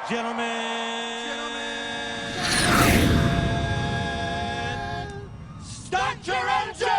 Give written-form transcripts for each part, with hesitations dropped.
Gentlemen, start your engine!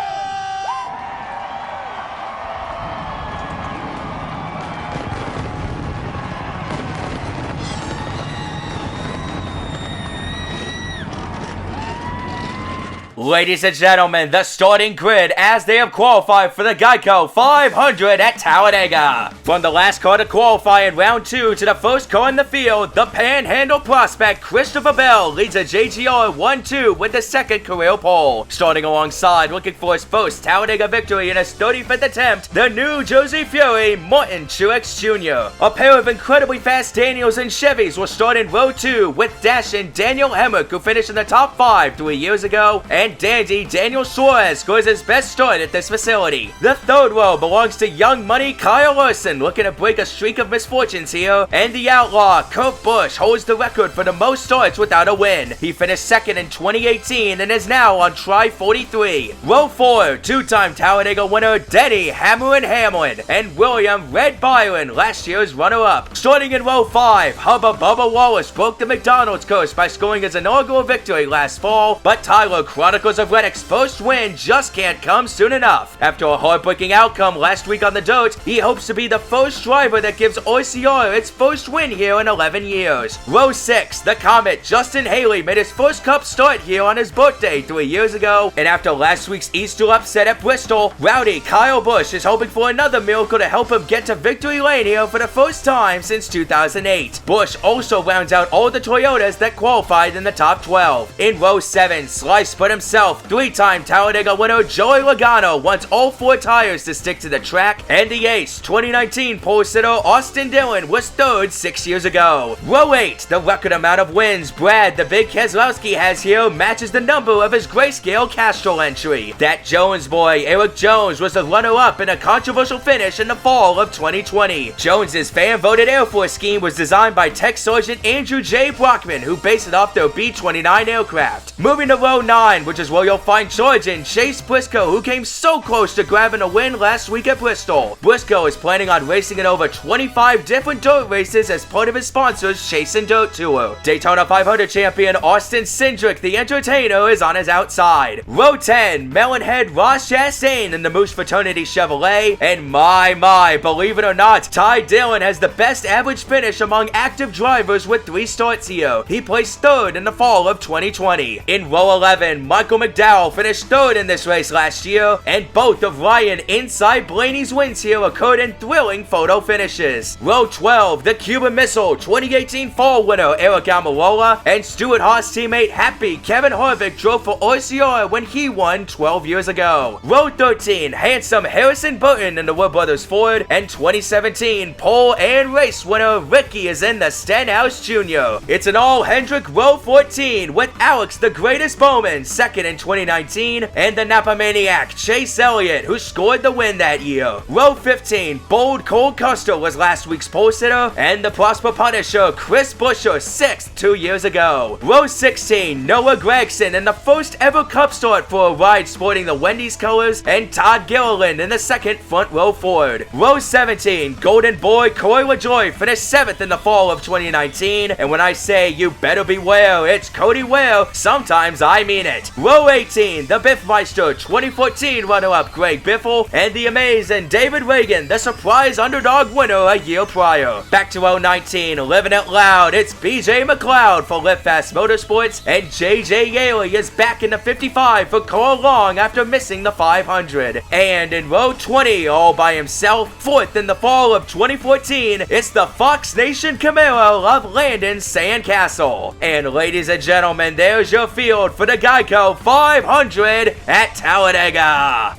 Ladies and gentlemen, the starting grid as they have qualified for the GEICO 500 at Talladega. From the last car to qualify in round 2 to the first car in the field, the Panhandle prospect Christopher Bell leads a JGR 1-2 with the second career pole. Starting alongside, looking for his first Talladega victory in his 35th attempt, the New Jersey Fury, Martin Truex Jr. A pair of incredibly fast Daniels and Chevys will start in row 2 with dashing Daniel Hemrick, who finished in the top 5 3 years ago, and dandy Daniel Suarez scores his best start at this facility. The third row belongs to Young Money Kyle Larson, looking to break a streak of misfortunes here, and the outlaw Kurt Busch holds the record for the most starts without a win. He finished second in 2018 and is now on try 43. Row 4, two-time Talladega winner Denny Hammerin' Hamlin and William Red Byron, last year's runner-up. Starting in row 5, Hubba Bubba Wallace broke the McDonald's curse by scoring his inaugural victory last fall, but Tyler Chronicles of Reddick's first win just can't come soon enough. After a heartbreaking outcome last week on the dirt, he hopes to be the first driver that gives OCR its first win here in 11 years. Row 6, the Comet Justin Haley made his first Cup start here on his birthday 3 years ago, and after last week's Easter upset at Bristol, rowdy Kyle Busch is hoping for another miracle to help him get to victory lane here for the first time since 2008. Busch also rounds out all the Toyotas that qualified in the top 12. In row 7, Slice put himself, three-time Talladega winner Joey Logano wants all 4 tires to stick to the track, and the ace 2019 pole sitter Austin Dillon was third 6 years ago. Row 8, the record amount of wins Brad the Big Keselowski has here matches the number of his Grayscale Castrol entry. That Jones boy Eric Jones was the runner-up in a controversial finish in the fall of 2020. Jones's fan-voted Air Force scheme was designed by Tech Sergeant Andrew J. Brockman, who based it off their B-29 aircraft. Moving to row 9, which is where you'll find Sergeant Chase Briscoe, who came so close to grabbing a win last week at Bristol. Briscoe is planning on racing in over 25 different dirt races as part of his sponsor's Chasing Dirt Tour. Daytona 500 champion Austin Cindric, the entertainer, is on his outside. Row 10, Melonhead Ross Chastain in the Moose Fraternity Chevrolet, and my, believe it or not, Ty Dillon has the best average finish among active drivers with 3 starts here. He placed third in the fall of 2020. In row 11, Michael McDowell finished third in this race last year, and both of Ryan Inside Blaney's wins here occurred in thrilling photo finishes. Row 12, the Cuban Missile 2018 fall winner Eric Almirola and Stewart Haas teammate Happy Kevin Harvick drove for RCR when he won 12 years ago. Row 13, handsome Harrison Burton in the Wood Brothers Ford, and 2017 pole and race winner Ricky is in the Stenhouse Jr. It's an all Hendrick row 14 with Alex the Greatest Bowman second in 2019, and the Napa Maniac Chase Elliott, who scored the win that year. Row 15, Bold Cole Custer was last week's pole sitter, and the Prosper Punisher Chris Buescher 6th 2 years ago. Row 16, Noah Gragson in the first ever Cup start for a ride sporting the Wendy's colors, and Todd Gilliland in the second front row Ford. Row 17, Golden Boy Corey LaJoie finished 7th in the fall of 2019, and when I say you better beware, it's Cody Ware, sometimes I mean it. Row 18, the Biffmeister 2014 runner-up Greg Biffle, and the amazing David Reagan, the surprise underdog winner a year prior. Back to row 19, living it loud, it's BJ McLeod for Live Fast Motorsports, and JJ Yaley is back in the 55 for Carl Long after missing the 500. And in row 20, all by himself, 4th in the fall of 2014, it's the Fox Nation Camaro of Landon Sandcastle. And ladies and gentlemen, there's your field for the GEICO 500 at Talladega.